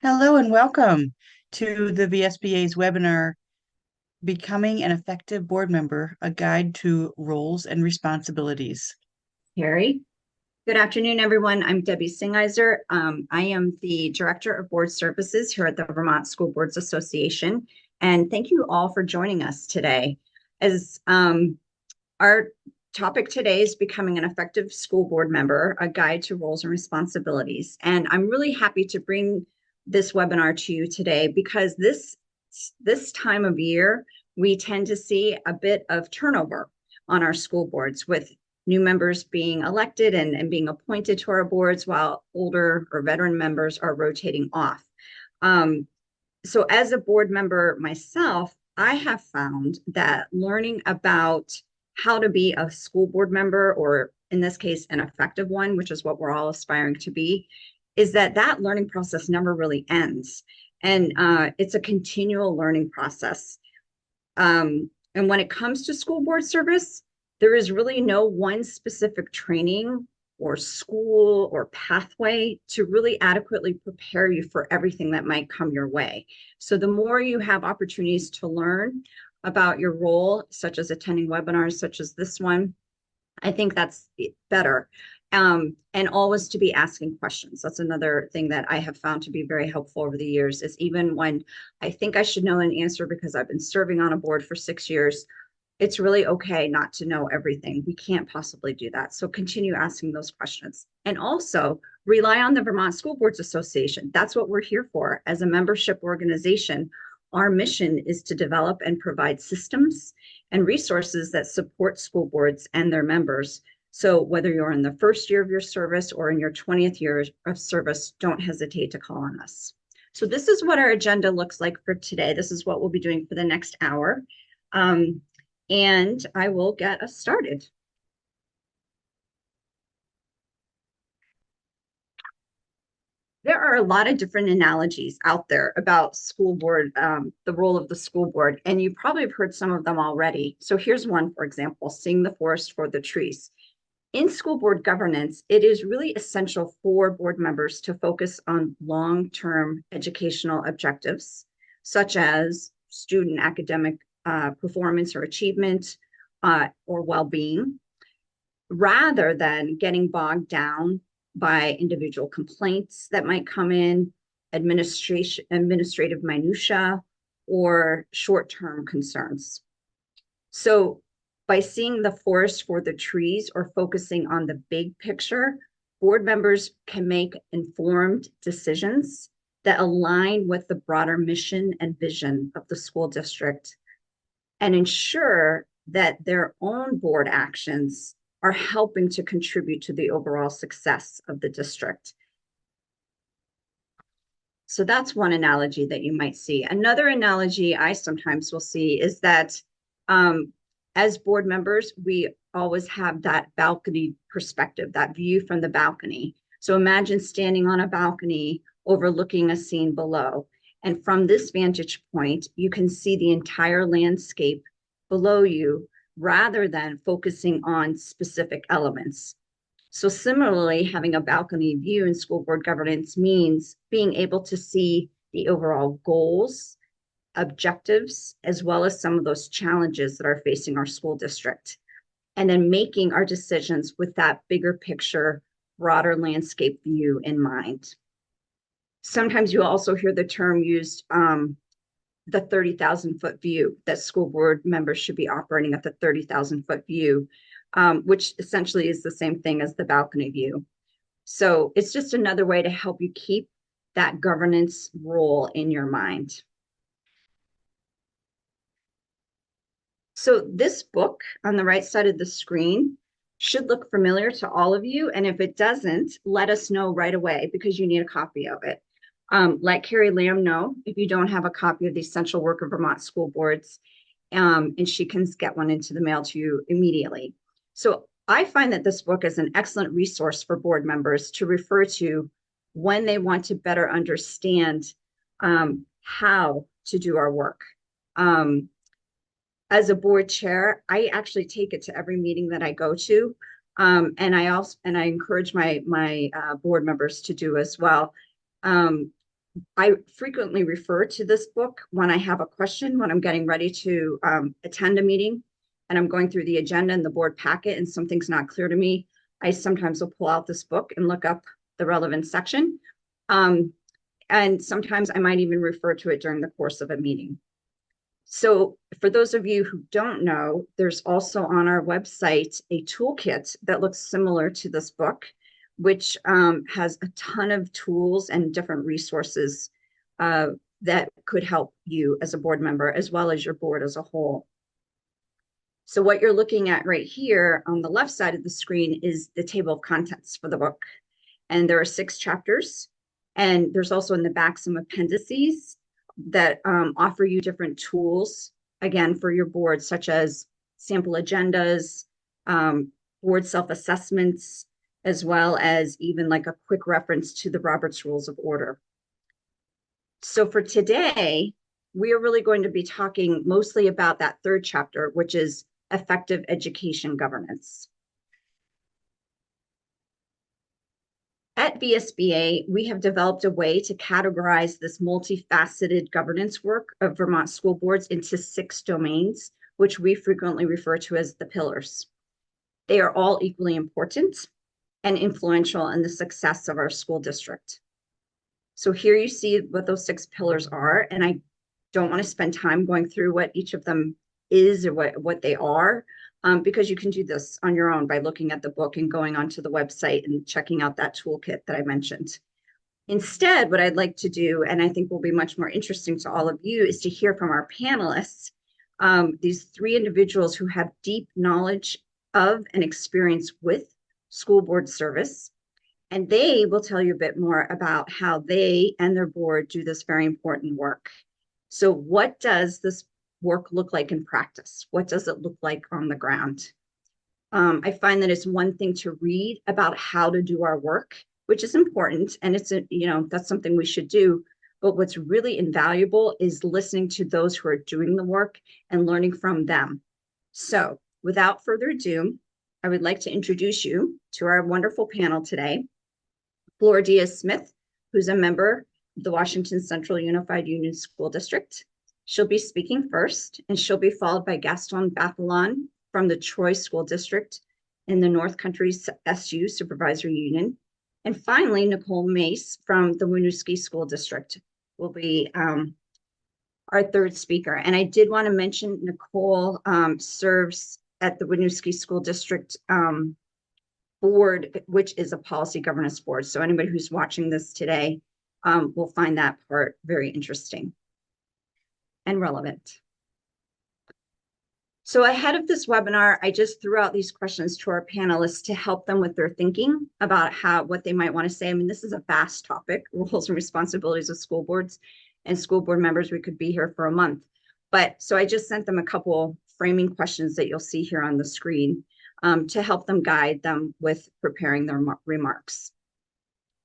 Hello and welcome to the VSBA's webinar, Becoming an Effective Board Member, A Guide to Roles and Responsibilities. Harry. Good afternoon, everyone. I'm Debbie Singizer. I am the Director of Board Services here at the Vermont School Boards Association. And thank you all for joining us today. As our topic today is Becoming an Effective School Board Member, A Guide to Roles and Responsibilities. And I'm really happy to bring this webinar to you today because this time of year, we tend to see a bit of turnover on our school boards with new members being elected and being appointed to our boards while older or veteran members are rotating off. So as a board member myself, I have found that learning about how to be a school board member, or in this case, an effective one, which is what we're all aspiring to be, is that learning process never really ends. And it's a continual learning process. And when it comes to school board service, there is really no one specific training or school or pathway to really adequately prepare you for everything that might come your way. So the more you have opportunities to learn about your role, such as attending webinars such as this one, I think that's better. And always to be asking questions. That's another thing that I have found to be very helpful over the years, is even when I think I should know an answer because I've been serving on a board for 6 years, it's really okay not to know everything. We can't possibly do that. So continue asking those questions. And also rely on the Vermont School Boards Association. That's what we're here for as a membership organization. Our mission is to develop and provide systems and resources that support school boards and their members. So whether you're in the first year of your service or in your 20th year of service, don't hesitate to call on us. So this is what our agenda looks like for today. This is what we'll be doing for the next hour. And I will get us started. There are a lot of different analogies out there about school board, the role of the school board, and you probably have heard some of them already. So here's one, for example, seeing the forest for the trees. In school board governance, it is really essential for board members to focus on long-term educational objectives, such as student academic performance or achievement or well-being, rather than getting bogged down by individual complaints that might come in, administrative minutia, or short-term concerns. So by seeing the forest for the trees or focusing on the big picture, board members can make informed decisions that align with the broader mission and vision of the school district and ensure that their own board actions are helping to contribute to the overall success of the district. So that's one analogy that you might see. Another analogy I sometimes will see is that as board members, we always have that balcony perspective, that view from the balcony. So imagine standing on a balcony overlooking a scene below. And from this vantage point, you can see the entire landscape below you rather than focusing on specific elements. So similarly, having a balcony view in school board governance means being able to see the overall goals, objectives, as well as some of those challenges that are facing our school district, and then making our decisions with that bigger picture, broader landscape view in mind. Sometimes you also hear the term used, the 30,000 foot view, that school board members should be operating at the 30,000 foot view, which essentially is the same thing as the balcony view. So it's just another way to help you keep that governance role in your mind. So this book on the right side of the screen should look familiar to all of you. And if it doesn't, let us know right away because you need a copy of it. Let Carrie Lamb know if you don't have a copy of the Essential Work of Vermont School Boards, and she can get one into the mail to you immediately. So I find that this book is an excellent resource for board members to refer to when they want to better understand how to do our work. As a board chair, I actually take it to every meeting that I go to. And I encourage my board members to do as well. I frequently refer to this book when I have a question, when I'm getting ready to attend a meeting and I'm going through the agenda and the board packet and something's not clear to me. I sometimes will pull out this book and look up the relevant section. And sometimes I might even refer to it during the course of a meeting. So for those of you who don't know, there's also on our website a toolkit that looks similar to this book, which has a ton of tools and different resources that could help you as a board member, as well as your board as a whole. So what you're looking at right here on the left side of the screen is the table of contents for the book. And there are 6 chapters. And there's also in the back some appendices that offer you different tools, again, for your board, such as sample agendas, board self-assessments, as well as even like a quick reference to the Robert's Rules of Order. So for today, we are really going to be talking mostly about that 3rd chapter, which is effective education governance. At VSBA, we have developed a way to categorize this multifaceted governance work of Vermont school boards into 6 domains, which we frequently refer to as the pillars. They are all equally important and influential in the success of our school district. So here you see what those 6 pillars are, and I don't want to spend time going through what each of them is or what they are, because you can do this on your own by looking at the book and going onto the website and checking out that toolkit that I mentioned. Instead, what I'd like to do, and I think will be much more interesting to all of you, is to hear from our panelists, these 3 individuals who have deep knowledge of and experience with school board service. And they will tell you a bit more about how they and their board do this very important work. So what does this work look like in practice? What does it look like on the ground? I find that it's one thing to read about how to do our work, which is important, and it's that's something we should do. But what's really invaluable is listening to those who are doing the work and learning from them. So without further ado, I would like to introduce you to our wonderful panel today. Flor Diaz-Smith, who's a member of the Washington Central Unified Union School District. She'll be speaking first, and she'll be followed by Gaston Bathalon from the Troy School District in the North Country SU Supervisory Union. And finally, Nicole Mace from the Winooski School District will be our 3rd speaker. And I did want to mention Nicole serves at the Winooski School District board, which is a policy governance board. So anybody who's watching this today will find that part very interesting and relevant. So ahead of this webinar, I just threw out these questions to our panelists to help them with their thinking about what they might want to say. I mean, this is a vast topic, roles and responsibilities of school boards and school board members. We could be here for a month. But so I just sent them a couple framing questions that you'll see here on the screen to help them guide them with preparing their remarks.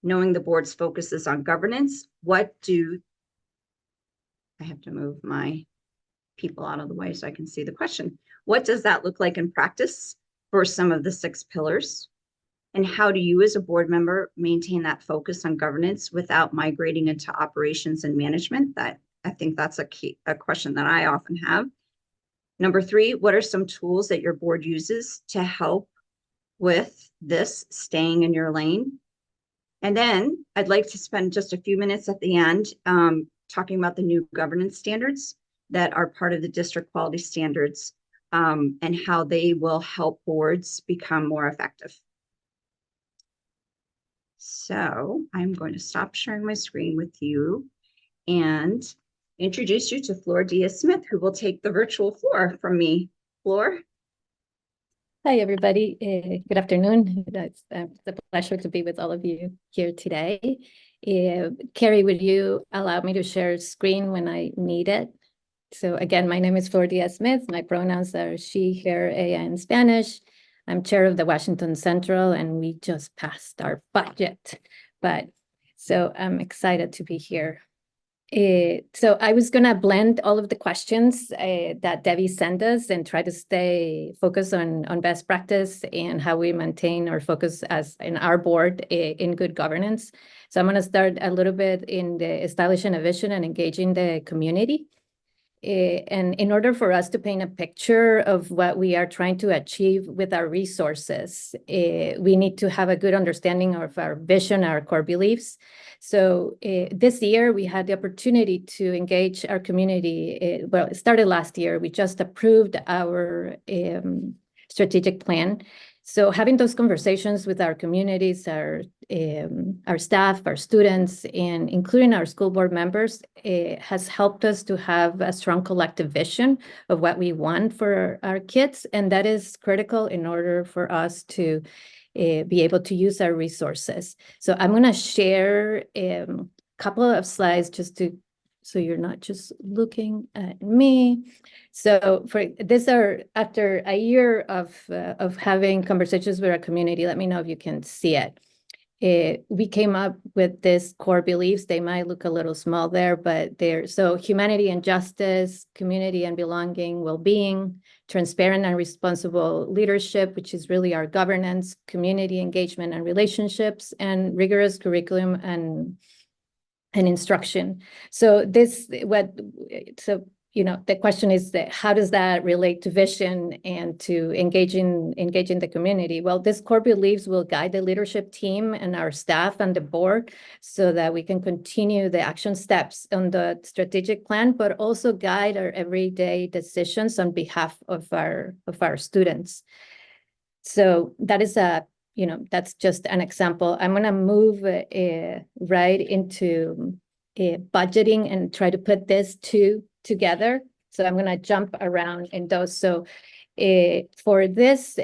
Knowing the board's focus is on governance, I have to move my people out of the way so I can see the question. What does that look like in practice for some of the 6 pillars? And how do you as a board member maintain that focus on governance without migrating into operations and management? I think that's a question that I often have. Number 3, what are some tools that your board uses to help with this staying in your lane? And then I'd like to spend just a few minutes at the end talking about the new governance standards that are part of the district quality standards and how they will help boards become more effective. So I'm going to stop sharing my screen with you and introduce you to Flor Diaz-Smith, who will take the virtual floor from me. Flor? Hi, everybody. Good afternoon. It's a pleasure to be with all of you here today. Carrie, would you allow me to share screen when I need it? So again, my name is Flor Diaz-Smith. My pronouns are she, her, ella in Spanish. I'm chair of the Washington Central, and we just passed our budget. So I'm excited to be here. So I was gonna blend all of the questions that Debbie sent us and try to stay focused on best practice and how we maintain our focus as in our board in good governance. So I'm gonna start a little bit in the establishing a vision and engaging the community. And in order for us to paint a picture of what we are trying to achieve with our resources, we need to have a good understanding of our vision, our core beliefs. So this year, we had the opportunity to engage our community. Well, it started last year. We just approved our strategic plan. So having those conversations with our communities, our staff, our students, and including our school board members has helped us to have a strong collective vision of what we want for our kids. And that is critical in order for us to be able to use our resources. So I'm going to share a couple of slides just to so you're not just looking at me. So for these are after a year of having conversations with our community. Let me know if you can see it. We came up with this core beliefs. They might look a little small there, but they're so humanity and justice, community and belonging, well-being, transparent and responsible leadership, which is really our governance, community engagement and relationships, and rigorous curriculum and instruction. So the question is that how does that relate to vision and to engaging the community? Well, this core beliefs will guide the leadership team and our staff and the board so that we can continue the action steps on the strategic plan, but also guide our everyday decisions on behalf of our students. So that is that's just an example. I'm going to move right into budgeting and try to put this two together. So I'm going to jump around in those. So for this,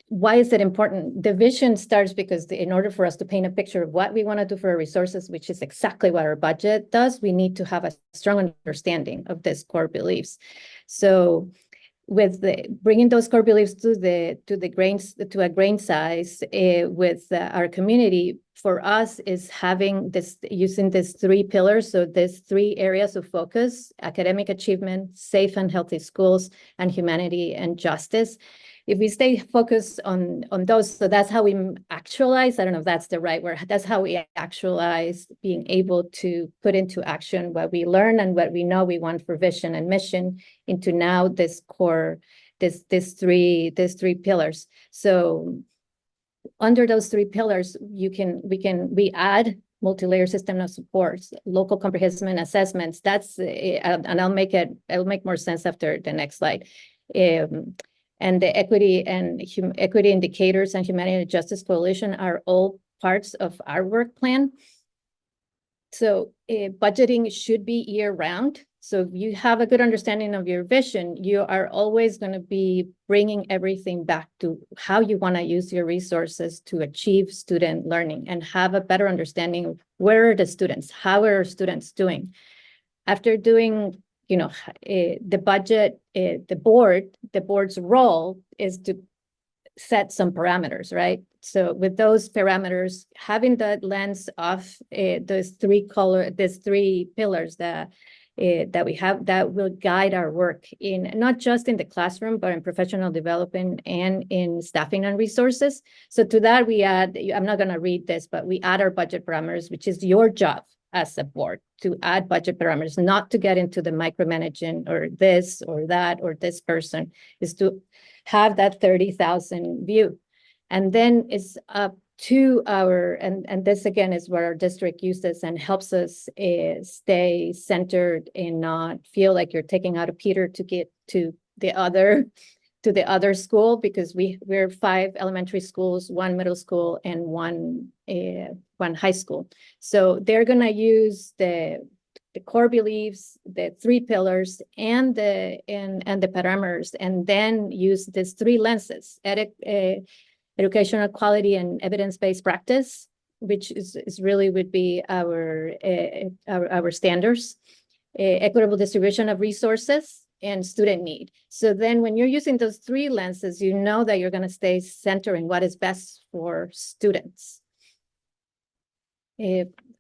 why is it important? The vision starts because in order for us to paint a picture of what we want to do for our resources, which is exactly what our budget does, we need to have a strong understanding of these core beliefs. So with bringing those core beliefs to a grain size with our community, for us is using these three pillars. So there's three areas of focus: academic achievement, safe and healthy schools, and humanity and justice. If we stay focused on those, so that's how we actualize, I don't know if that's the right word, that's how we actualize being able to put into action what we learn and what we know we want for vision and mission into now this core, these three pillars. So under those three pillars, we add multi-layer system of supports, local comprehensive assessments. That's and it'll make more sense after the next slide. And the equity indicators and humanity and justice coalition are all parts of our work plan. So budgeting should be year round. So if you have a good understanding of your vision, you are always going to be bringing everything back to how you want to use your resources to achieve student learning and have a better understanding of where are the students, how are students doing. After doing the budget, the board's role is to set some parameters, right? So with those parameters, having the lens of these three pillars that we have, that will guide our work in not just in the classroom, but in professional development and in staffing and resources. So to that we add, I'm not going to read this, but we add our budget parameters, which is your job as a board to add budget parameters, not to get into the micromanaging or this or that or this person, is to have that 30,000 view. And then it's up to and this again is where our district uses and helps us stay centered and not feel like you're taking out a Peter to get to the other school, because we're 5 elementary schools, 1 middle school, and one high school. So they're going to use the core beliefs, the 3 pillars, and the parameters, and then use these 3 lenses: educational quality and evidence-based practice, which is really would be our standards, equitable distribution of resources, and student need. So then when you're using those 3 lenses, you know that you're going to stay centered in what is best for students.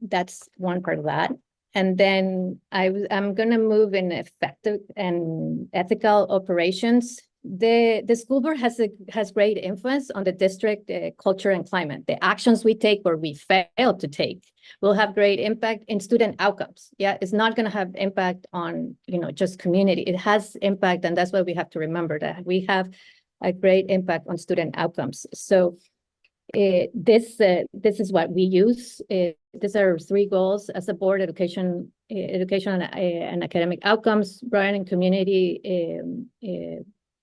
That's one part of that. And then I'm going to move in effective and ethical operations. The school board has great influence on the district culture and climate. The actions we take or we fail to take will have great impact in student outcomes. Yeah, it's not going to have impact on, just community. It has impact, and that's why we have to remember that we have a great impact on student outcomes. So this is what we use. These are 3 goals as a board: education and academic outcomes, broadening community,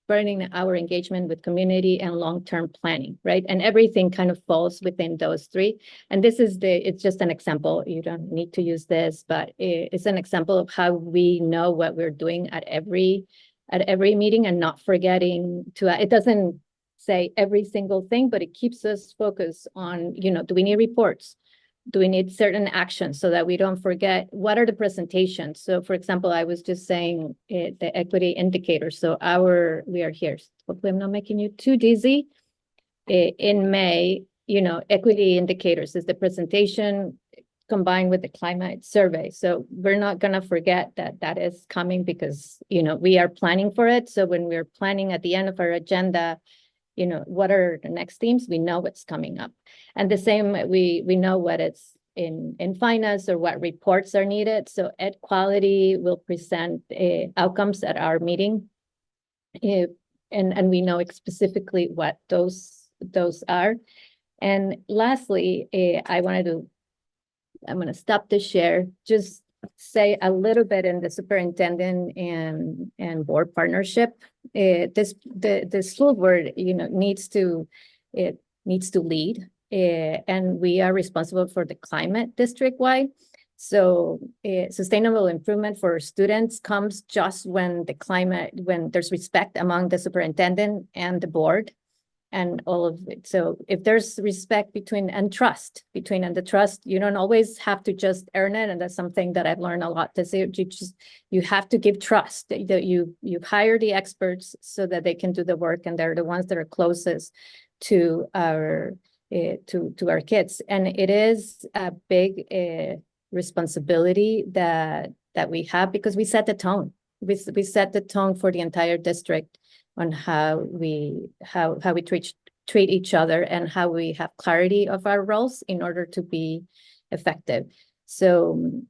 broadening our engagement with community, and long-term planning, right? And everything kind of falls within those 3. And this is it's just an example. You don't need to use this, but it's an example of how we know what we're doing at every meeting and not forgetting to. It doesn't say every single thing, but it keeps us focused on, do we need reports? Do we need certain actions so that we don't forget what are the presentations? So for example, I was just saying the equity indicators. So we are here. Hopefully I'm not making you too dizzy. In May, equity indicators is the presentation combined with the climate survey. So we're not going to forget that is coming because, we are planning for it. So when we're planning at the end of our agenda, what are the next themes? We know what's coming up. And the same, we know what it's in finance or what reports are needed. So Ed Quality will present outcomes at our meeting. And we know specifically what those are. And lastly, I'm going to stop the share, just say a little bit in the superintendent and board partnership. The school board, needs to lead, and we are responsible for the climate district-wide. So sustainable improvement for students comes just when there's respect among the superintendent and the board and all of it. So if there's respect and trust, you don't always have to just earn it. And that's something that I've learned a lot to say. You have to give trust that you hire the experts so that they can do the work. And they're the ones that are closest to our kids. And it is a big responsibility that we have because we set the tone. We set the tone for the entire district on how we treat each other and how we have clarity of our roles in order to be effective. So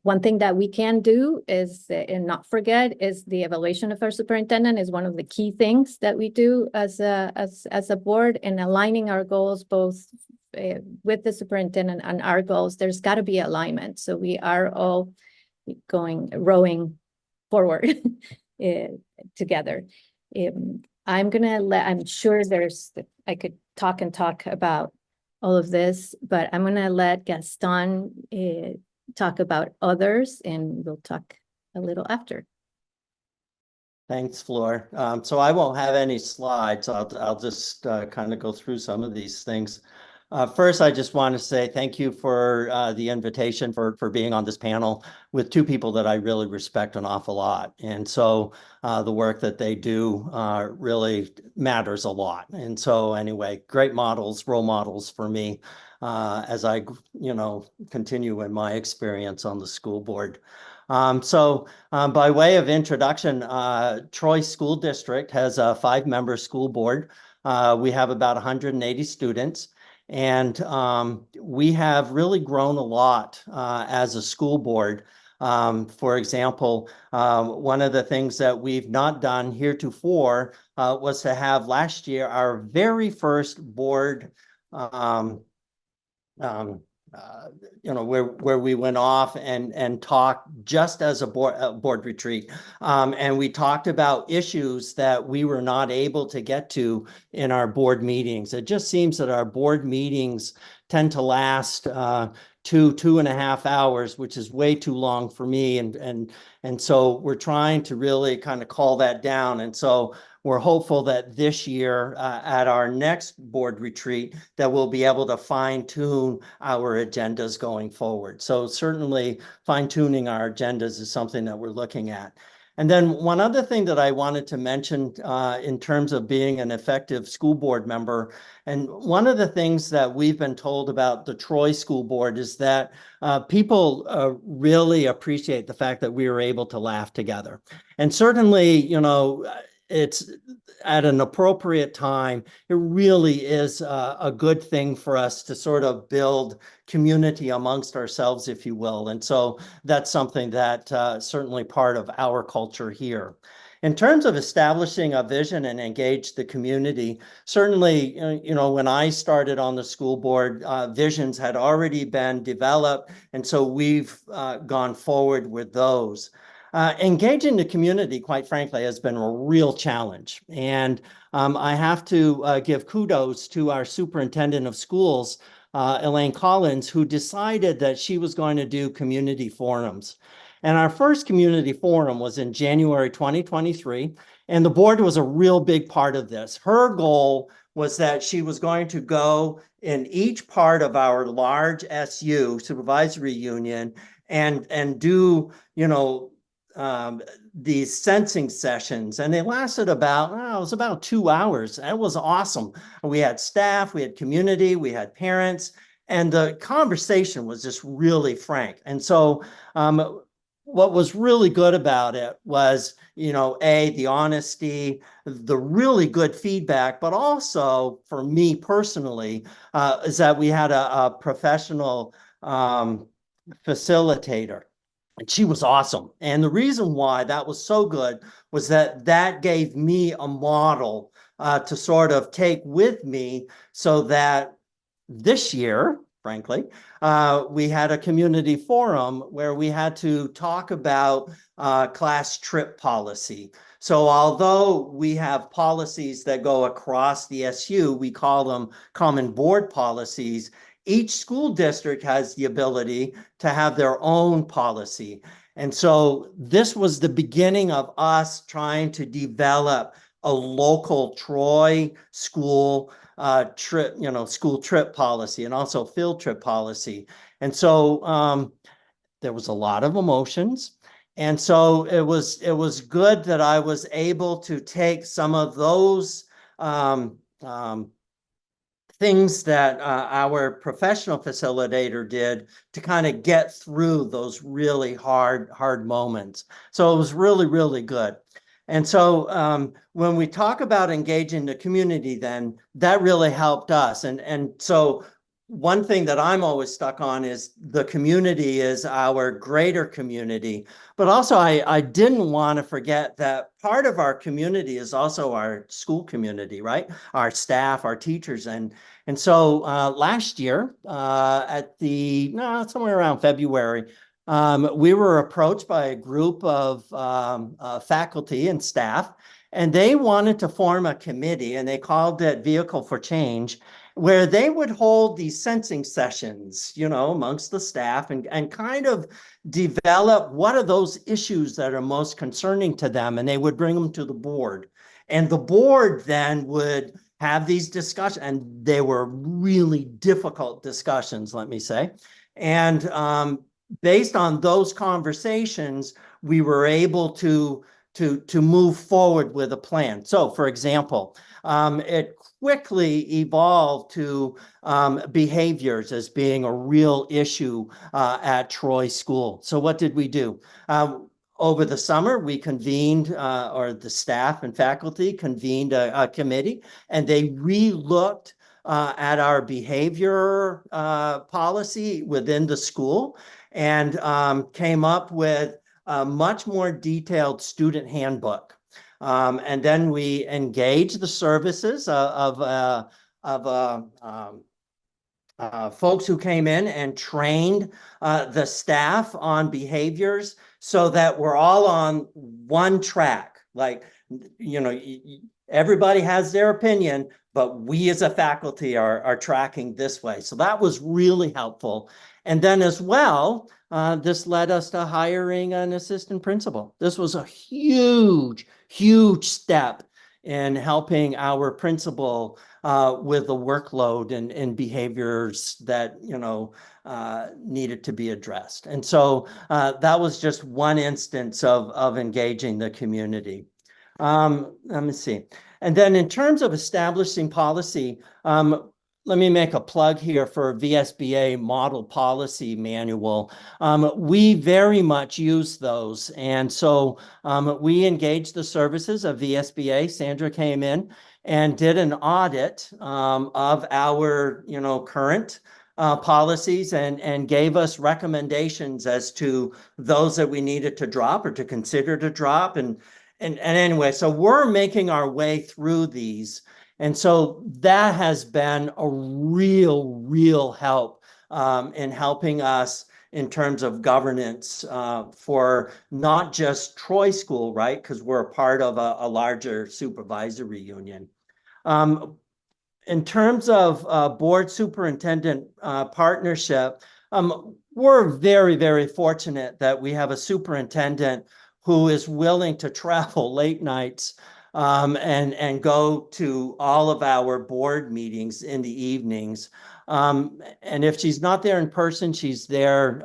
one thing that we can do is, and not forget, is the evaluation of our superintendent is one of the key things that we do as a board, and aligning our goals both with the superintendent and our goals. There's got to be alignment. So we are all rowing forward together. I'm sure I could talk about all of this, but I'm going to let Gaston talk about others, and we'll talk a little after. Thanks, Flor. So I won't have any slides. I'll just kind of go through some of these things. First, I just want to say thank you for the invitation for being on this panel with 2 people that I really respect an awful lot. And so the work that they do really matters a lot. And so anyway, great role models for me as I, continue in my experience on the school board. So by way of introduction, Troy School District has a 5-member school board. We have about 180 students. And we have really grown a lot as a school board. For example, one of the things that we've not done heretofore was to have last year our very first board where we went off and talked just as a board retreat. And we talked about issues that we were not able to get to in our board meetings. It just seems that our board meetings tend to last 2.5 hours, which is way too long for me. And so we're trying to really kind of call that down. And so we're hopeful that this year at our next board retreat that we'll be able to fine tune our agendas going forward. So certainly fine tuning our agendas is something that we're looking at. And then one other thing that I wanted to mention in terms of being an effective school board member, and one of the things that we've been told about the Troy School Board is that people really appreciate the fact that we were able to laugh together. And certainly, you know, it's at an appropriate time. It really is a good thing for us to sort of build community amongst ourselves, if you will. And so that's something that certainly part of our culture here. In terms of establishing a vision and engage the community, certainly, you know, when I started on the school board, visions had already been developed. And so we've gone forward with those. Engaging the community, quite frankly, has been a real challenge. And I have to give kudos to our superintendent of schools, Elaine Collins, who decided that she was going to do community forums. And our first community forum was in January 2023, and the board was a real big part of this. Her goal was that she was going to go in each part of our large SU, supervisory union, and do, you know, these sensing sessions, and they lasted about, it was about 2 hours. That was awesome. We had staff, we had community, we had parents, and the conversation was just really frank. And so what was really good about it was, you know, the honesty, the really good feedback, but also for me personally, is that we had a professional facilitator. And she was awesome. And the reason why that was so good was that that gave me a model to sort of take with me, so that this year, frankly, we had a community forum where we had to talk about class trip policy. So although we have policies that go across the SU, we call them common board policies. Each school district has the ability to have their own policy. And so this was the beginning of us trying to develop a local Troy school trip, you know, school trip policy, and also field trip policy. And so there was a lot of emotions. And so it was good that I was able to take some of those things that our professional facilitator did to kind of get through those really hard moments. So it was really, really good. And so when we talk about engaging the community, then that really helped us. And so one thing that I'm always stuck on is the community is our greater community. But also I didn't want to forget that part of our community is also our school community, right? Our staff, our teachers. And so last year at somewhere around February, we were approached by a group of faculty and staff, and they wanted to form a committee, and they called it Vehicle for Change, where they would hold these sensing sessions, you know, amongst the staff, and kind of develop what are those issues that are most concerning to them, and they would bring them to the board. And the board then would have these discussions, and they were really difficult discussions, let me say. And based on those conversations, we were able to move forward with a plan. So, for example, it quickly evolved to behaviors as being a real issue at Troy School. So what did we do? Over the summer, we convened, or the staff and faculty convened a committee, and they re-looked at our behavior policy within the school, and came up with a much more detailed student handbook. And then we engaged the services of folks who came in and trained the staff on behaviors, so that we're all on one track. Like, you know, everybody has their opinion, but we as a faculty are tracking this way. So that was really helpful. And then as well, this led us to hiring an assistant principal. This was a huge step in helping our principal with the workload and behaviors that, needed to be addressed. And so that was just one instance of engaging the community. Let me see. And then in terms of establishing policy, let me make a plug here for VSBA Model Policy Manual. We very much use those. And so we engaged the services of VSBA. Sandra came in and did an audit of our, current policies and gave us recommendations as to those that we needed to drop or to consider to drop. And anyway, so we're making our way through these. And so that has been a real help in helping us in terms of governance for not just Troy School, right? Because we're a part of a larger supervisory union. In terms of board superintendent partnership, we're very fortunate that we have a superintendent who is willing to travel late nights and go to all of our board meetings in the evenings. And if she's not there in person, she's there,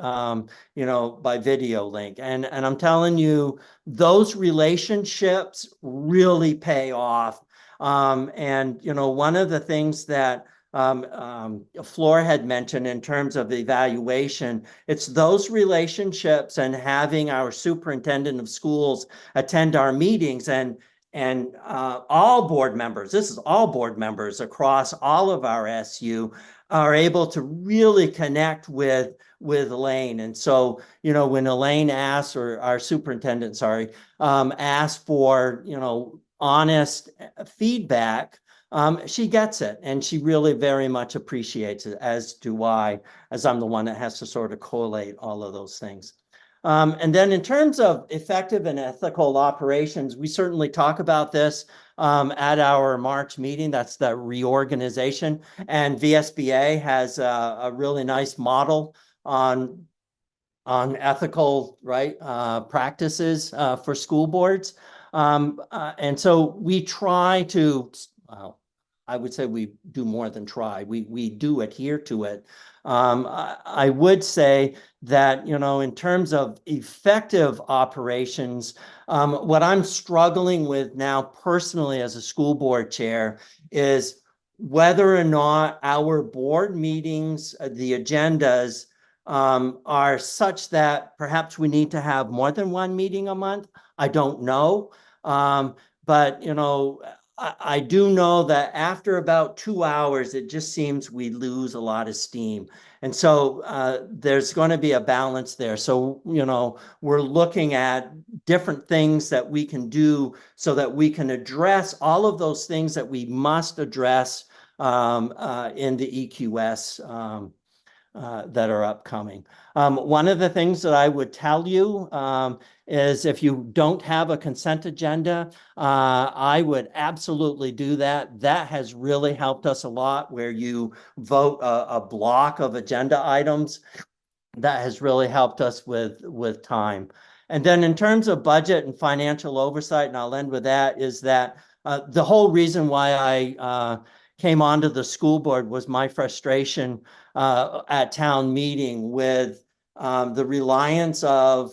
by video link. And I'm telling you, those relationships really pay off. And, one of the things that Flora had mentioned in terms of evaluation, it's those relationships and having our superintendent of schools attend our meetings and all board members, this is all board members across all of our SU, are able to really connect with Elaine. And so, when Elaine asks, or our superintendent, asks for, honest feedback, she gets it, and she really very much appreciates it, as do I, as I'm the one that has to sort of collate all of those things. And then in terms of effective and ethical operations, we certainly talk about this at our March meeting. That's the reorganization. And VSBA has a really nice model on ethical, practices for school boards. And so we try to, I would say we do more than try. We do adhere to it. I would say that, in terms of effective operations, what I'm struggling with now personally as a school board chair is whether or not our board meetings, the agendas, are such that perhaps we need to have more than one meeting a month. I don't know. But, I do know that after about 2 hours, it just seems we lose a lot of steam. And so there's going to be a balance there. So, we're looking at different things that we can do so that we can address all of those things that we must address in the EQS that are upcoming. One of the things that I would tell you is if you don't have a consent agenda, I would absolutely do that. That has really helped us a lot, where you vote a block of agenda items. That has really helped us with time. And then in terms of budget and financial oversight, and I'll end with that, is that the whole reason why I came onto the school board was my frustration at town meeting with the reliance of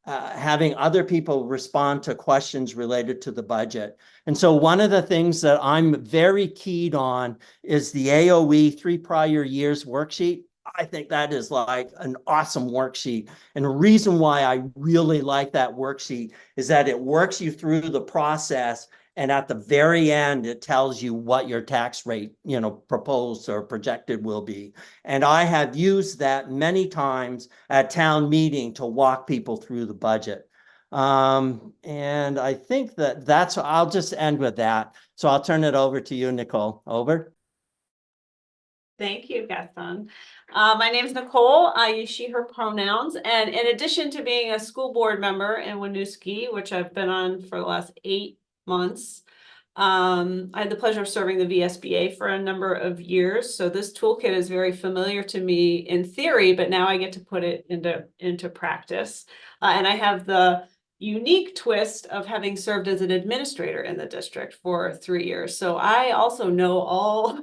having other people respond to questions related to the budget. And so one of the things that I'm very keyed on is the AOE 3 prior years worksheet. I think that is like an awesome worksheet. And the reason why I really like that worksheet is that it works you through the process. And at the very end, it tells you what your tax rate, proposed or projected will be. And I have used that many times at town meeting to walk people through the budget. And I think I'll just end with that. So I'll turn it over to you, Nicole. Over. Thank you, Gaston. My name is Nicole. I use she, her pronouns. And in addition to being a school board member in Winooski, which I've been on for the last 8 months, I had the pleasure of serving the VSBA for a number of years. So this toolkit is very familiar to me in theory, but now I get to put it into practice. And I have the unique twist of having served as an administrator in the district for 3 years. So I also know all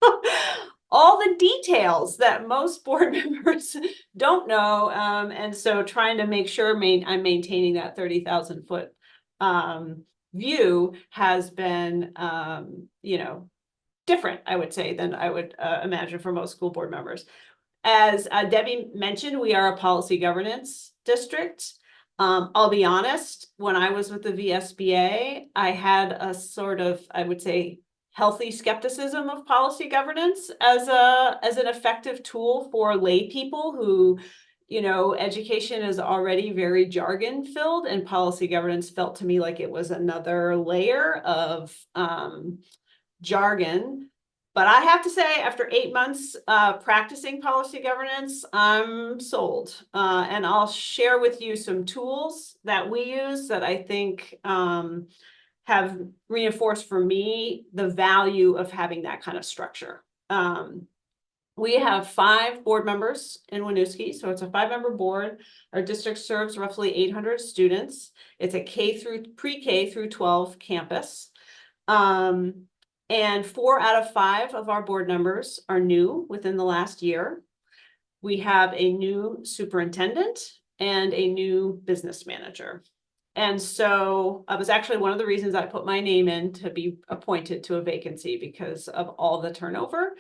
the details that most board members don't know. And so trying to make sure I'm maintaining that 30,000 foot view has been, different, I would say, than I would imagine for most school board members. As Debbie mentioned, we are a policy governance district. I'll be honest, when I was with the VSBA, I had a sort of, I would say, healthy skepticism of policy governance as an effective tool for lay people who, education is already very jargon filled, and policy governance felt to me like it was another layer of jargon. But I have to say, after 8 months practicing policy governance, I'm sold. And I'll share with you some tools that we use that I think have reinforced for me the value of having that kind of structure. We have 5 board members in Winooski, so it's a 5-member board. Our district serves roughly 800 students. It's a pre-K through 12 campus. And 4 out of 5 of our board members are new within the last year. We have a new superintendent and a new business manager. And so it was actually one of the reasons I put my name in to be appointed to a vacancy, because of all the turnover.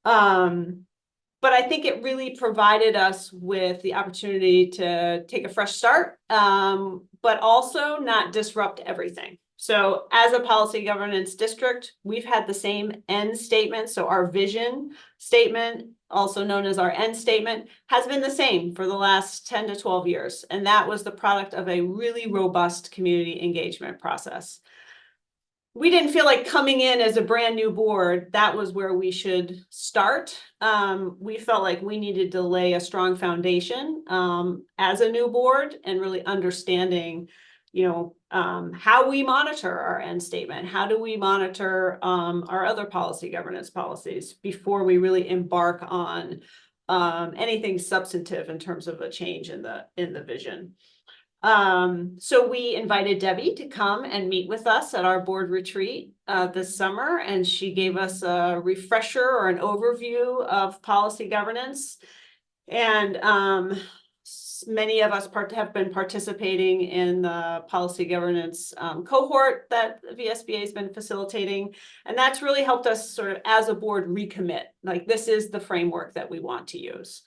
But I think it really provided us with the opportunity to take a fresh start, but also not disrupt everything. So as a policy governance district, we've had the same end statement. So our vision statement, also known as our end statement, has been the same for the last 10 to 12 years. And that was the product of a really robust community engagement process. We didn't feel like coming in as a brand new board, that was where we should start. We felt like we needed to lay a strong foundation as a new board, and really understanding how we monitor our end statement. How do we monitor our other policy governance policies before we really embark on anything substantive in terms of a change in the vision? So we invited Debbie to come and meet with us at our board retreat this summer, and she gave us a refresher or an overview of policy governance. And many of us have been participating in the policy governance cohort that the VSBA has been facilitating. And that's really helped us sort of as a board recommit, like this is the framework that we want to use,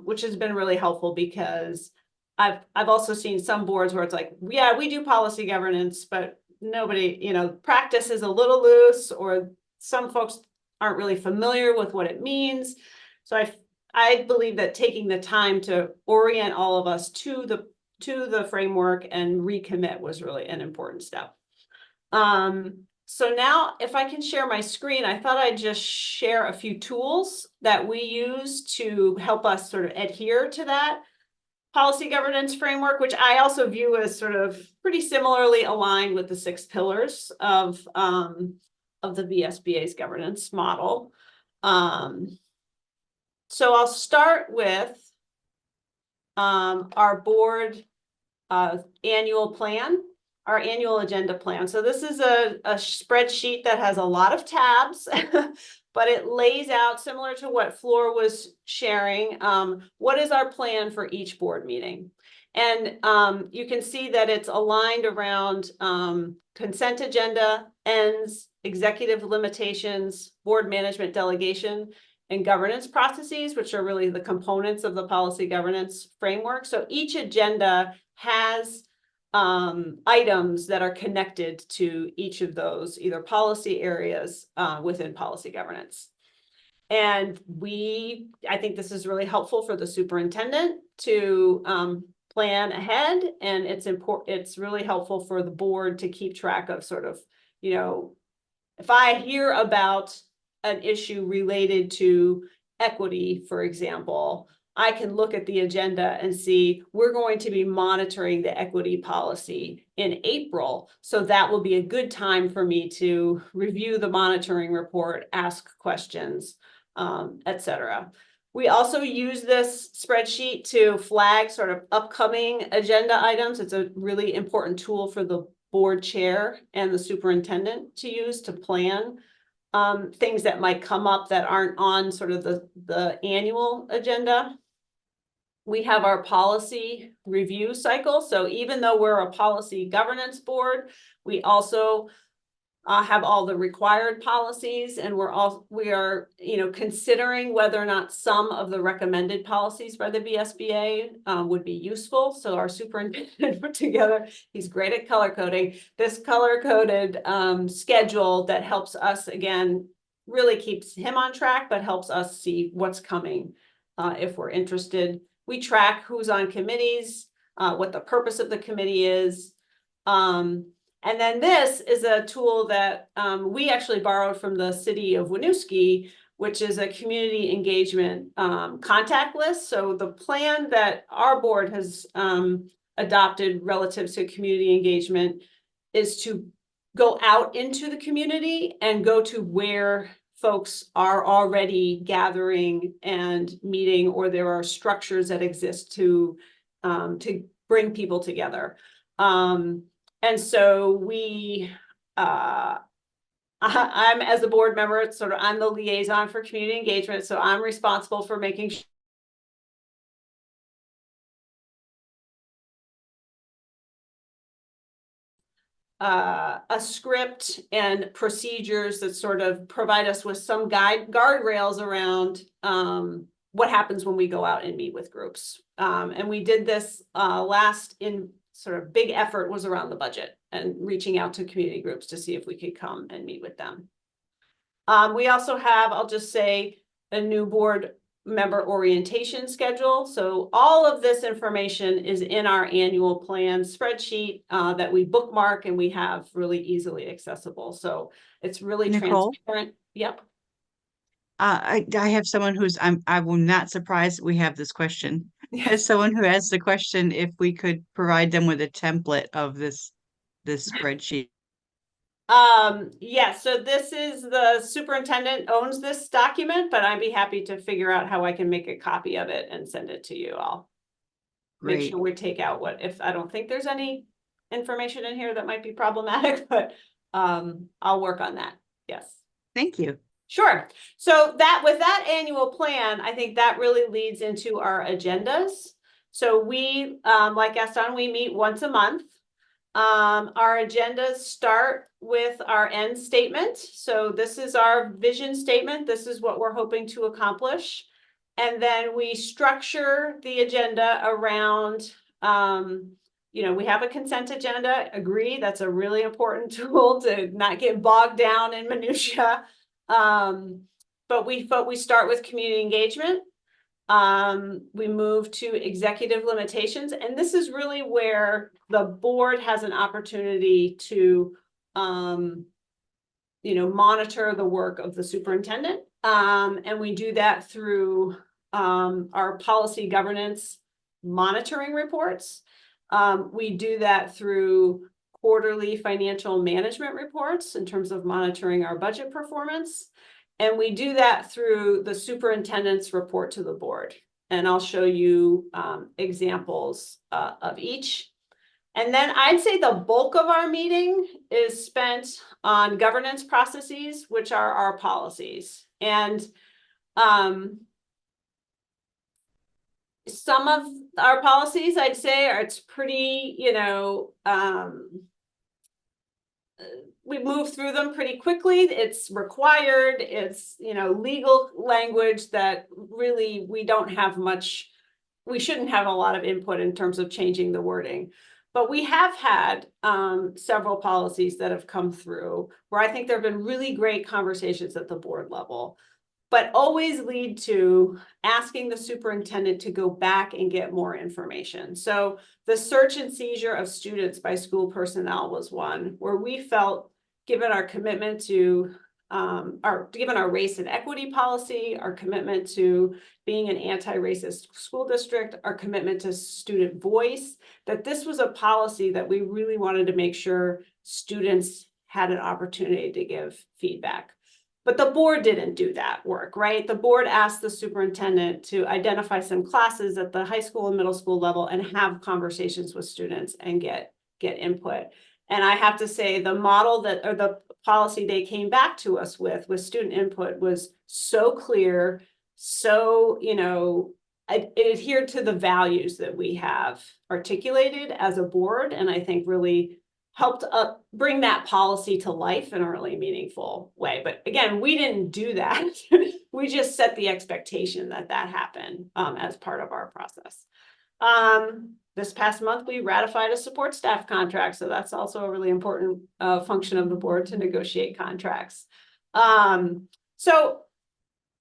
which has been really helpful, because I've also seen some boards where it's like, yeah, we do policy governance, but nobody, practice is a little loose, or some folks aren't really familiar with what it means. So I believe that taking the time to orient all of us to the framework and recommit was really an important step. So now, if I can share my screen, I thought I'd just share a few tools that we use to help us sort of adhere to that policy governance framework, which I also view as sort of pretty similarly aligned with the 6 pillars of the VSBA's governance model. So I'll start with our board annual plan, our annual agenda plan. So this is a spreadsheet that has a lot of tabs, but it lays out, similar to what Flor was sharing, what is our plan for each board meeting. And you can see that it's aligned around consent agenda, ends, executive limitations, board management delegation, and governance processes, which are really the components of the policy governance framework. So each agenda has items that are connected to each of those, either policy areas within policy governance. And I think this is really helpful for the superintendent to plan ahead, and it's really helpful for the board to keep track of sort of, if I hear about an issue related to equity, for example, I can look at the agenda and see we're going to be monitoring the equity policy in April. So that will be a good time for me to review the monitoring report, ask questions, et cetera. We also use this spreadsheet to flag sort of upcoming agenda items. It's a really important tool for the board chair and the superintendent to use to plan things that might come up that aren't on sort of the annual agenda. We have our policy review cycle. So even though we're a policy governance board, we also have all the required policies, and we are, considering whether or not some of the recommended policies by the VSBA would be useful. So our superintendent put together, he's great at color coding, this color coded schedule that helps us, again, really keeps him on track, but helps us see what's coming if we're interested. We track who's on committees, what the purpose of the committee is. And then this is a tool that we actually borrowed from the city of Winooski, which is a community engagement contact list. So the plan that our board has adopted relative to community engagement is to go out into the community and go to where folks are already gathering and meeting, or there are structures that exist to bring people together. And so I'm as a board member, it's sort of, I'm the liaison for community engagement. So I'm responsible for making sure a script and procedures that sort of provide us with some guardrails around what happens when we go out and meet with groups. And we did this last in sort of big effort was around the budget and reaching out to community groups to see if we could come and meet with them. We also have, I'll just say, a new board member orientation schedule. So all of this information is in our annual plan spreadsheet that we bookmark and we have really easily accessible. So it's really Nicole? transparent. Yep. I have someone I will not surprised we have this question. As someone who asked the question, if we could provide them with a template of this spreadsheet. Yes, so this is the superintendent owns this document, but I'd be happy to figure out how I can make a copy of it and send it to you. I'll make Great. sure we take out if I don't think there's any information in here that might be problematic, but I'll work on that. Yes. Thank you. Sure. So with that annual plan, I think that really leads into our agendas. So we, like Gaston, we meet once a month. Our agendas start with our end statement. So this is our vision statement. This is what we're hoping to accomplish. And then we structure the agenda around, we have a consent agenda, agree. That's a really important tool to not get bogged down in minutia. But we start with community engagement. We move to executive limitations, and this is really where the board has an opportunity to, monitor the work of the superintendent. And we do that through our policy governance monitoring reports. We do that through quarterly financial management reports in terms of monitoring our budget performance. And we do that through the superintendent's report to the board. And I'll show you examples of each. And then I'd say the bulk of our meeting is spent on governance processes, which are our policies. And some of our policies, I'd say, it's pretty, we move through them pretty quickly. It's required. It's, legal language that really we shouldn't have a lot of input in terms of changing the wording. But we have had several policies that have come through where I think there have been really great conversations at the board level, but always lead to asking the superintendent to go back and get more information. So the search and seizure of students by school personnel was one where we felt, given our commitment to given our race and equity policy, our commitment to being an anti-racist school district, our commitment to student voice, that this was a policy that we really wanted to make sure students had an opportunity to give feedback. But the board didn't do that work, right? The board asked the superintendent to identify some classes at the high school and middle school level and have conversations with students and get input. And I have to say the model that, or the policy they came back to us with student input was so clear, so, you know, it adhered to the values that we have articulated as a board, and I think really helped bring that policy to life in a really meaningful way. But again, we didn't do that. We just set the expectation that that happened as part of our process. This past month, we ratified a support staff contract. So that's also a really important function of the board to negotiate contracts. So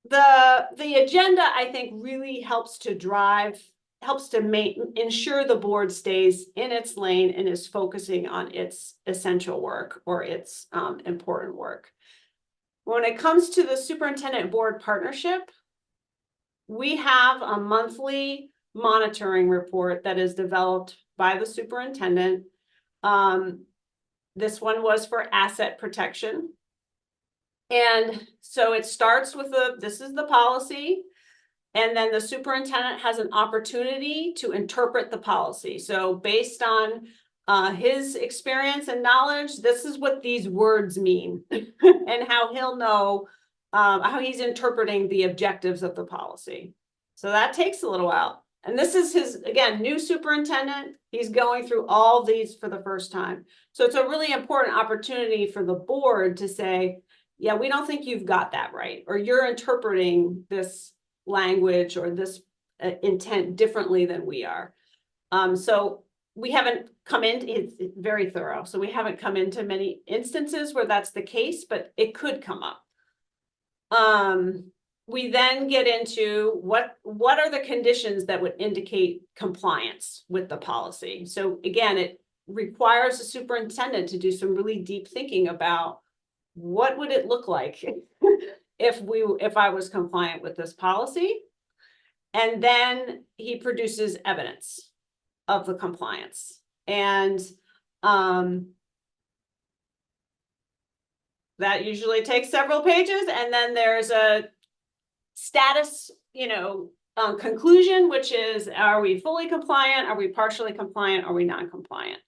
the agenda, I think, really helps to ensure the board stays in its lane and is focusing on its essential work or its important work. When it comes to the superintendent board partnership, we have a monthly monitoring report that is developed by the superintendent. This one was for asset protection. And so it starts with this is the policy. And then the superintendent has an opportunity to interpret the policy. So based on his experience and knowledge, this is what these words mean and how he'll know how he's interpreting the objectives of the policy. So that takes a little while. And this is his, again, new superintendent. He's going through all these for the first time. So it's a really important opportunity for the board to say, yeah, we don't think you've got that right, or you're interpreting this language or this intent differently than we are. So we haven't come in, it's very thorough. So we haven't come into many instances where that's the case, but it could come up. We then get into what are the conditions that would indicate compliance with the policy. So again, it requires the superintendent to do some really deep thinking about what would it look like if I was compliant with this policy. And then he produces evidence of the compliance. And that usually takes several pages. And then there's a status, conclusion, which is, are we fully compliant? Are we partially compliant? Are we non-compliant?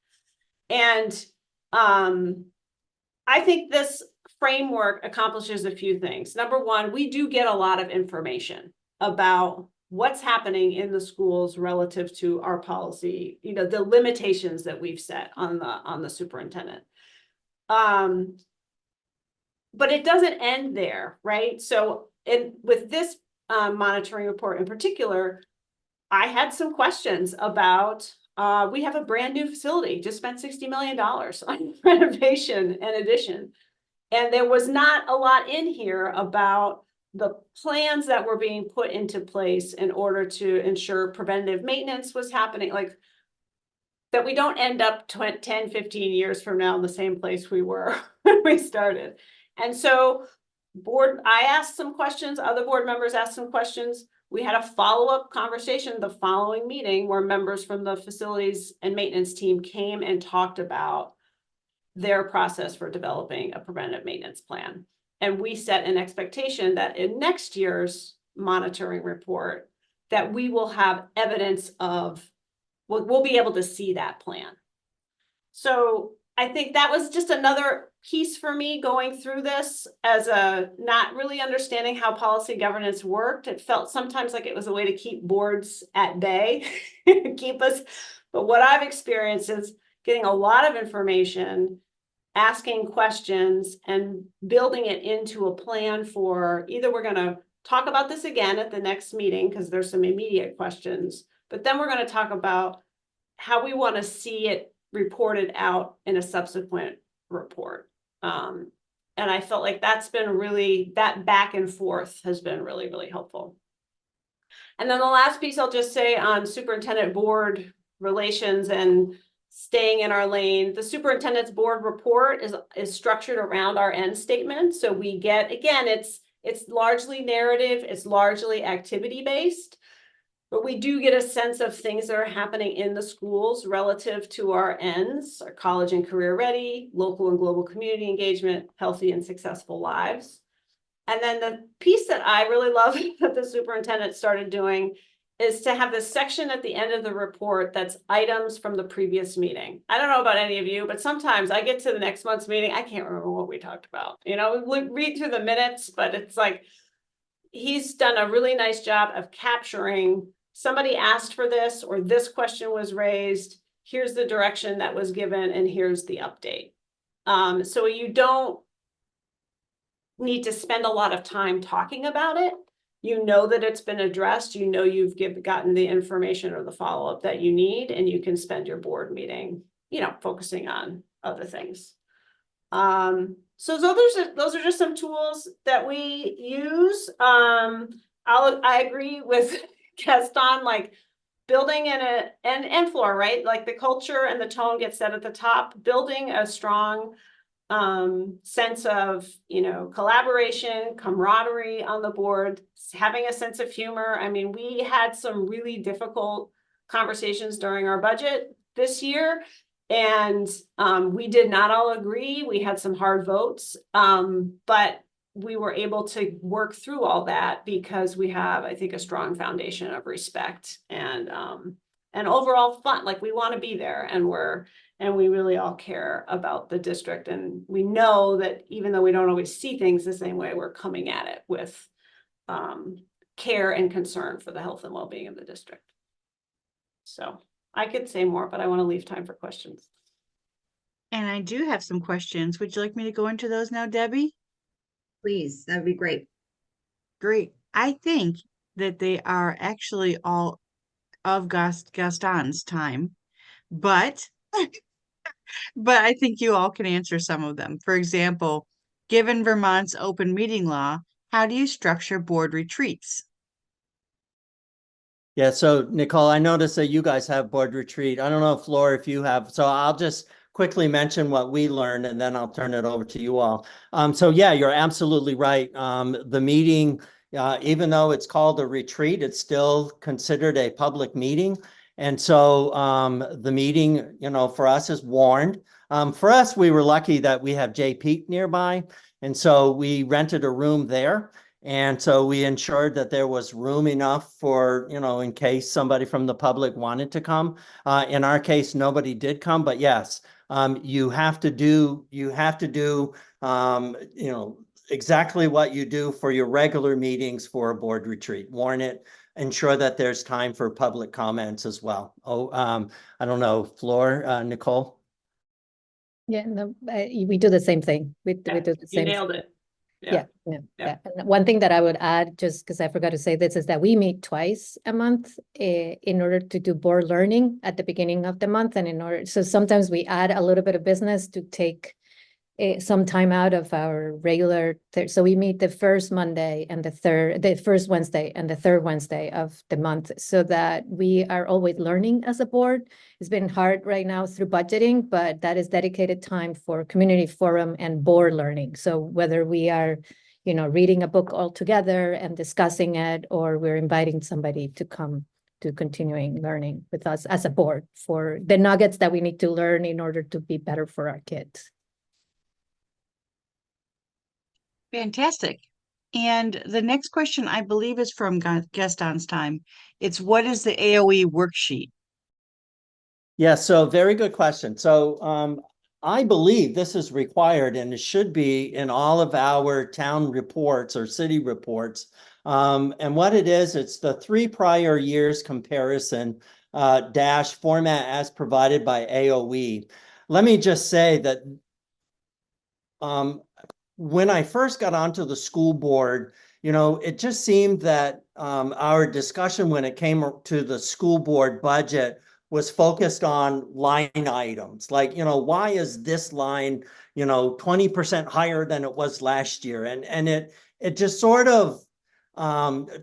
And I think this framework accomplishes a few things. Number one, we do get a lot of information about what's happening in the schools relative to our policy, the limitations that we've set on the superintendent. But it doesn't end there, right? So with this monitoring report in particular, I had some questions about, we have a brand new facility, just spent $60 million on renovation and addition. And there was not a lot in here about the plans that were being put into place in order to ensure preventative maintenance was happening, like that we don't end up 10, 15 years from now in the same place we were when we started. And so I asked some questions, other board members asked some questions. We had a follow-up conversation the following meeting where members from the facilities and maintenance team came and talked about their process for developing a preventive maintenance plan. And we set an expectation that in next year's monitoring report, that we will have evidence of, we'll be able to see that plan. So I think that was just another piece for me going through this as not really understanding how policy governance worked. It felt sometimes like it was a way to keep boards at bay, keep us. But what I've experienced is getting a lot of information, asking questions, and building it into a plan for either we're going to talk about this again at the next meeting because there's some immediate questions, but then we're going to talk about how we want to see it reported out in a subsequent report. And I felt like that's been really, that back and forth has been really, really helpful. And then the last piece I'll just say on superintendent board relations and staying in our lane, the superintendent's board report is structured around our end statement. So we get, again, it's largely narrative, it's largely activity-based, but we do get a sense of things that are happening in the schools relative to our ends, our college and career ready, local and global community engagement, healthy and successful lives. And then the piece that I really love that the superintendent started doing is to have this section at the end of the report that's items from the previous meeting. I don't know about any of you, but sometimes I get to the next month's meeting, I can't remember what we talked about. You know, we read through the minutes, but it's like, he's done a really nice job of capturing, somebody asked for this, or this question was raised, here's the direction that was given, and here's the update. So you don't need to spend a lot of time talking about it. You know that it's been addressed, you know you've gotten the information or the follow-up that you need, and you can spend your board meeting, you know, focusing on other things. So those are just some tools that we use. I agree with Gaston, like building and Flora, right? Like the culture and the tone gets set at the top, building a strong sense of, you know, collaboration, camaraderie on the board, having a sense of humor. I mean, we had some really difficult conversations during our budget this year, and we did not all agree. We had some hard votes, but we were able to work through all that because we have, I think, a strong foundation of respect and overall fun. Like, we want to be there, and we really all care about the district. And we know that even though we don't always see things the same way, we're coming at it with care and concern for the health and well-being of the district. So I could say more, but I want to leave time for questions. And I do have some questions. Would you like me to go into those now, Debbie? Please, that would be great. Great. I think that they are actually all of Gaston's time, but but I think you all can answer some of them. For example, given Vermont's open meeting law, how do you structure board retreats? Yeah, so Nicole, I noticed that you guys have board retreat. I don't know, Flora, if you have, so I'll just quickly mention what we learned and then I'll turn it over to you all. So yeah, you're absolutely right. The meeting, even though it's called a retreat, it's still considered a public meeting. And so the meeting, you know, for us is warned. For us, we were lucky that we have Jay Peak nearby. And so we rented a room there. And so we ensured that there was room enough for, you know, in case somebody from the public wanted to come. In our case, nobody did come, but yes, you have to do, you know, exactly what you do for your regular meetings for a board retreat. Warn it, ensure that there's time for public comments as well. Oh, I don't know, Flora, Nicole? Yeah, no, we do the same thing. We do the You same. nailed it. Yeah. And one thing that I would add, just because I forgot to say this, is that we meet twice a month in order to do board learning at the beginning of the month, and so sometimes we add a little bit of business to take some time out of our regular. So we meet the first Monday and the first Wednesday and the third Wednesday of the month, so that we are always learning as a board. It's been hard right now through budgeting, but that is dedicated time for community forum and board learning. So whether we are, you know, reading a book all together and discussing it, or we're inviting somebody to come to continuing learning with us as a board for the nuggets that we need to learn in order to be better for our kids. Fantastic. And the next question, I believe, is from Gaston's time. It's, what is the AOE worksheet? Yeah, so very good question. So I believe this is required and it should be in all of our town reports or city reports. And what it is, it's the 3 prior years comparison dash format as provided by AOE. Let me just say that when I first got onto the school board, you know, it just seemed that our discussion when it came to the school board budget was focused on line items. Like, you know, why is this line, you know, 20% higher than it was last year? And it just sort of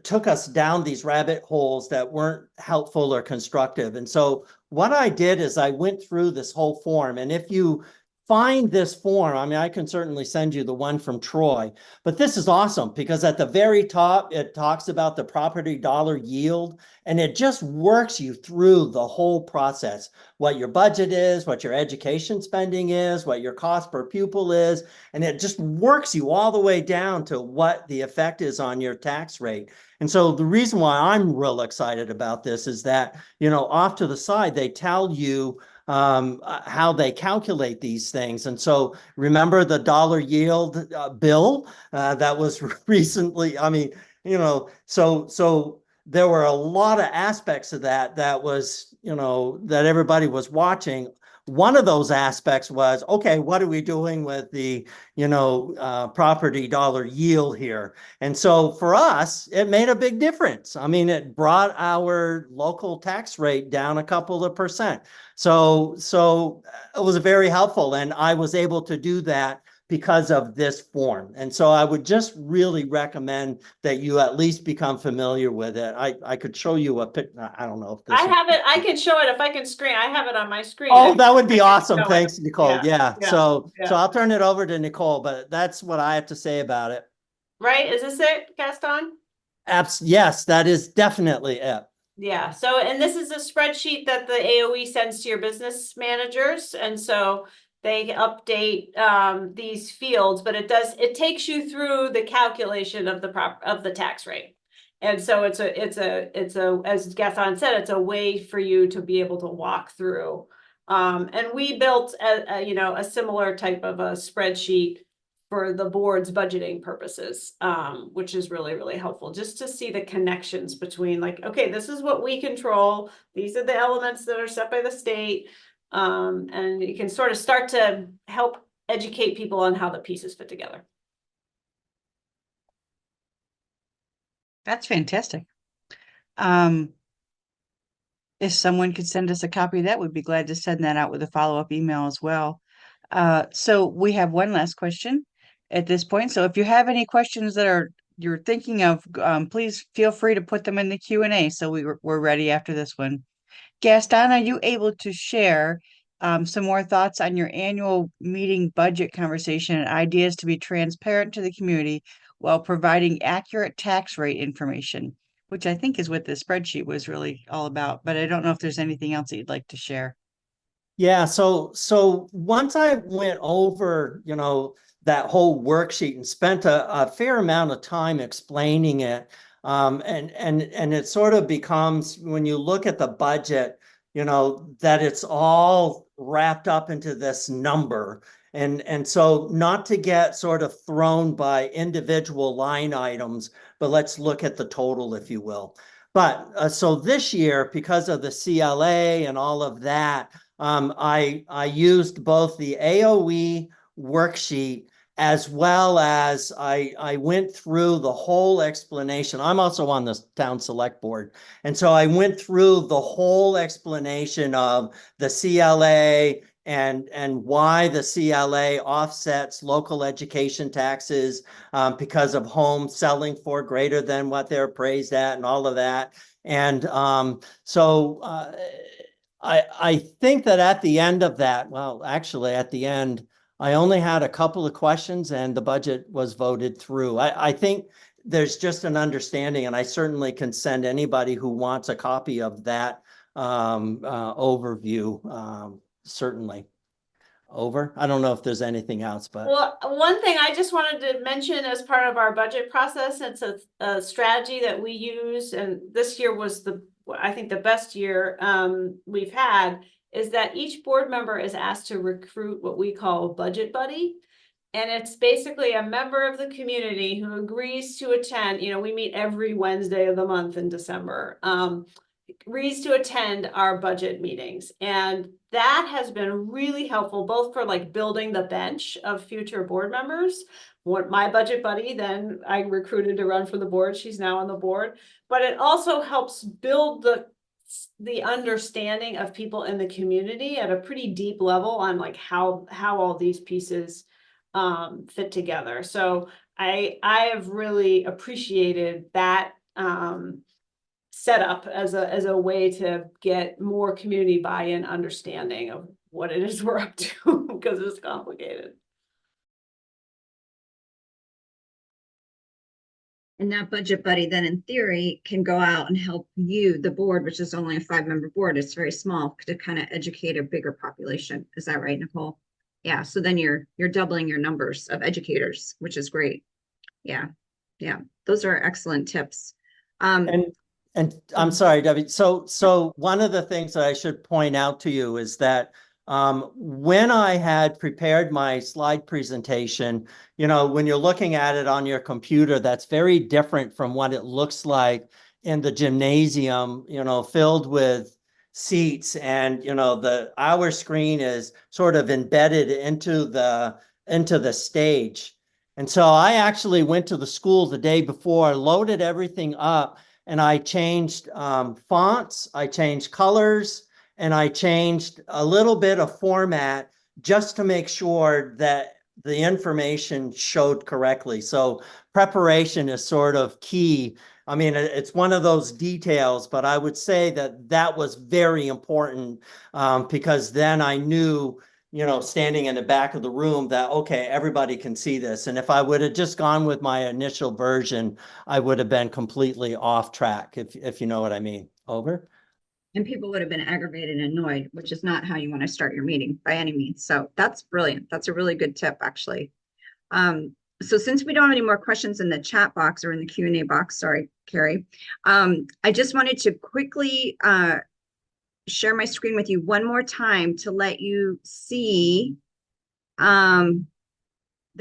took us down these rabbit holes that weren't helpful or constructive. And so what I did is I went through this whole form. And if you find this form. I mean, I can certainly send you the one from Troy, but this is awesome because at the very top, it talks about the property dollar yield, and it just works you through the whole process, what your budget is, what your education spending is, what your cost per pupil is, and it just works you all the way down to what the effect is on your tax rate. And so the reason why I'm real excited about this is that, you know, off to the side, they tell you how they calculate these things. And so remember the dollar yield bill that was recently, I mean, you know, so there were a lot of aspects of that was, you know, that everybody was watching. One of those aspects was, okay, what are we doing with the, you know, property dollar yield here? And so for us, it made a big difference. I mean, it brought our local tax rate down a couple of percent. So it was very helpful, and I was able to do that because of this form. And so I would just really recommend that you at least become familiar with it. I could show you a pic. I don't know if this I is- have it, I can show it if I can screen, I have it on my screen. Oh, that would be I can awesome. show it. Thanks, Nicole. Yeah. yeah, So yeah. I'll turn it over to Nicole, but that's what I have to say about it. Right, is this it, Gaston? Yes, that is definitely it. Yeah, so, and this is a spreadsheet that the AOE sends to your business managers, and so they update these fields, but it takes you through the calculation of the tax rate. And so it's a, as Gaston said, it's a way for you to be able to walk through. And we built you know, a similar type of a spreadsheet for the board's budgeting purposes, which is really, really helpful, just to see the connections between, like, okay, this is what we control, these are the elements that are set by the state. And you can sort of start to help educate people on how the pieces fit together. That's fantastic. If someone could send us a copy of that, we'd be glad to send that out with a follow-up email as well. So we have one last question at this point. So if you have any questions that you're thinking of, please feel free to put them in the Q&A. So we're ready after this one. Gaston, are you able to share some more thoughts on your annual meeting budget conversation and ideas to be transparent to the community while providing accurate tax rate information, which I think is what the spreadsheet was really all about, but I don't know if there's anything else that you'd like to share. Yeah, so once I went over, you know, that whole worksheet and spent a fair amount of time explaining it, and it sort of becomes, when you look at the budget, you know, that it's all wrapped up into this number. And so not to get sort of thrown by individual line items, but let's look at the total, if you will. But so this year, because of the CLA and all of that, I used both the AOE worksheet as well as I went through the whole explanation. I'm also on the town select board. And so I went through the whole explanation of the CLA and why the CLA offsets local education taxes because of homes selling for greater than what they're appraised at and all of that. And I think that at the end of that, well, actually at the end, I only had a couple of questions and the budget was voted through. I think there's just an understanding, and I certainly can send anybody who wants a copy of that overview, certainly. Over. I don't know if there's anything else, but. Well, one thing I just wanted to mention as part of our budget process, it's a strategy that we use, and this year was I think the best year we've had, is that each board member is asked to recruit what we call a budget buddy. And it's basically a member of the community who agrees to attend. You know, we meet every Wednesday of the month in December. Agrees to attend our budget meetings, and that has been really helpful, both for like building the bench of future board members. My budget buddy, then I recruited to run for the board, she's now on the board, but it also helps build the understanding of people in the community at a pretty deep level on like how all these pieces fit together. So I have really appreciated that set up as a way to get more community buy-in, understanding of what it is we're up to, because it's complicated. And that budget buddy then in theory can go out and help you, the board, which is only a 5-member board, it's very small, to kind of educate a bigger population. Is that right, Nicole? Yeah, so then you're doubling your numbers of educators, which is great. Yeah, yeah, those are excellent tips. And I'm sorry, Debbie. So one of the things that I should point out to you is that when I had prepared my slide presentation, you know, when you're looking at it on your computer, that's very different from what it looks like in the gymnasium, you know, filled with seats, and you know, our screen is sort of embedded into the stage. And so I actually went to the school the day before, loaded everything up, and I changed fonts, I changed colors, and I changed a little bit of format just to make sure that the information showed correctly. So preparation is sort of key. I mean, it's one of those details, but I would say that that was very important because then I knew, you know, standing in the back of the room that, okay, everybody can see this. And if I would have just gone with my initial version, I would have been completely off track, if you know what I mean. Over. And people would have been aggravated and annoyed, which is not how you want to start your meeting by any means. So that's brilliant. That's a really good tip, actually. So since we don't have any more questions in the chat box or in the Q&A box, sorry, Carrie, I just wanted to quickly share my screen with you one more time to let you see the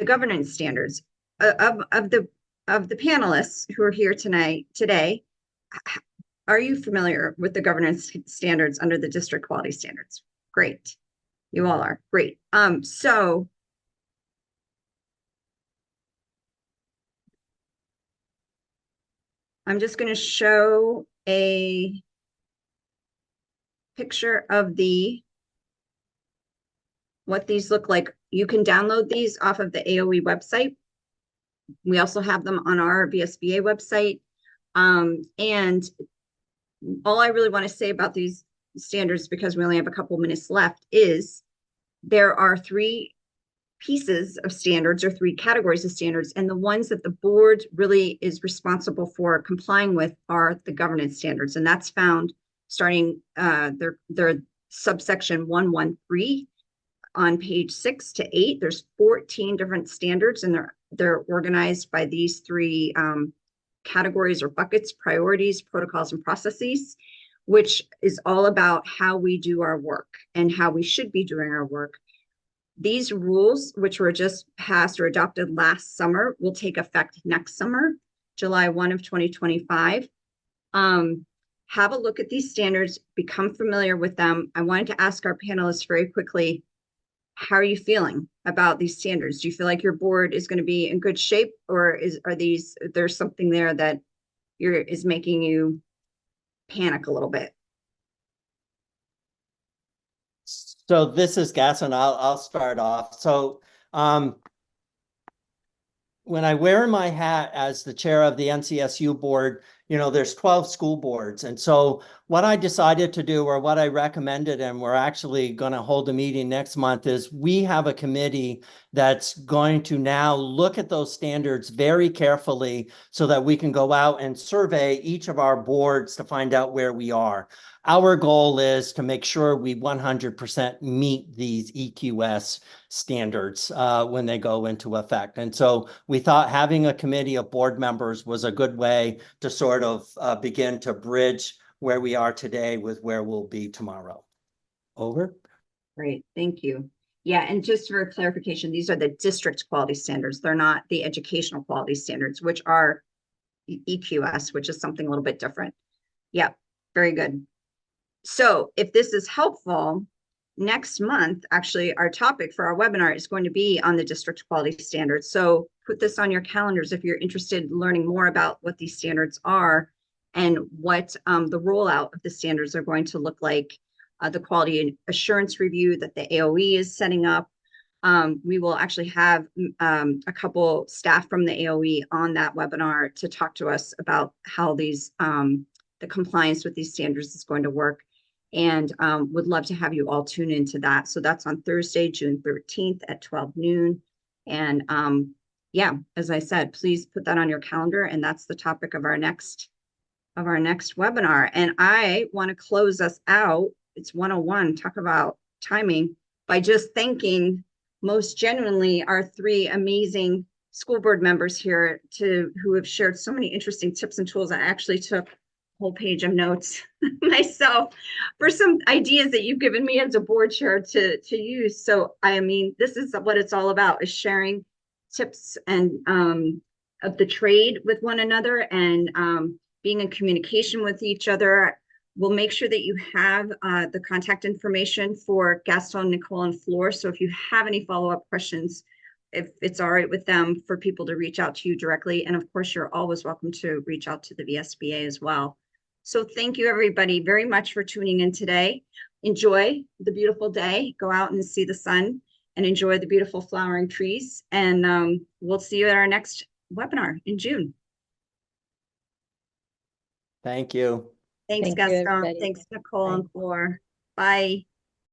governance standards of the panelists who are here today. Are you familiar with the governance standards under the district quality standards? Great. You all are. Great. So I'm just going to show a picture of what these look like. You can download these off of the AOE website. We also have them on our VSBA website. And all I really want to say about these standards, because we only have a couple minutes left, is there are 3 pieces of standards or 3 categories of standards. And the ones that the board really is responsible for complying with are the governance standards. And that's found starting their subsection 113 on page 6 to 8. There's 14 different standards, and they're organized by these 3 categories or buckets: priorities, protocols, and processes, which is all about how we do our work and how we should be doing our work. These rules, which were just passed or adopted last summer, will take effect next summer, July 1 of 2025. Have a look at these standards, become familiar with them. I wanted to ask our panelists very quickly, how are you feeling about these standards? Do you feel like your board is going to be in good shape, or there's something there that is making you panic a little bit? So this is Gaston. I'll start off. So when I wear my hat as the chair of the NCSU board, you know, there's 12 school boards. And so what I decided to do, or what I recommended, and we're actually going to hold a meeting next month, is we have a committee that's going to now look at those standards very carefully so that we can go out and survey each of our boards to find out where we are. Our goal is to make sure we 100% meet these EQS standards when they go into effect. And so we thought having a committee of board members was a good way to sort of begin to bridge where we are today with where we'll be tomorrow. Over. Great, thank you. Yeah, and just for clarification, these are the district quality standards. They're not the educational quality standards, which are EQS, which is something a little bit different. Yeah, very good. So if this is helpful, next month, actually, our topic for our webinar is going to be on the district quality standards. So put this on your calendars if you're interested in learning more about what these standards are and what the rollout of the standards are going to look like, the quality assurance review that the AOE is setting up. We will actually have a couple staff from the AOE on that webinar to talk to us about how these the compliance with these standards is going to work. And would love to have you all tune into that. So that's on Thursday, June 13th at 12 noon. And yeah, as I said, please put that on your calendar. And that's the topic of our next webinar. And I want to close us out. It's 101, talk about timing, by just thanking most genuinely our 3 amazing school board members here who have shared so many interesting tips and tools. I actually took a whole page of notes myself for some ideas that you've given me as a board chair to use. So I mean, this is what it's all about, is sharing tips and of the trade with one another, and being in communication with each other. We'll make sure that you have the contact information for Gaston, Nicole, and Flor. So if you have any follow-up questions, if it's all right with them, for people to reach out to you directly. And of course, you're always welcome to reach out to the VSBA as well. So thank you, everybody, very much for tuning in today. Enjoy the beautiful day. Go out and see the sun and enjoy the beautiful flowering trees. And we'll see you at our next webinar in June. Thank you. Thanks, Thank you, Gaston. everybody. Thanks, Nicole Bye. and Flor. Bye.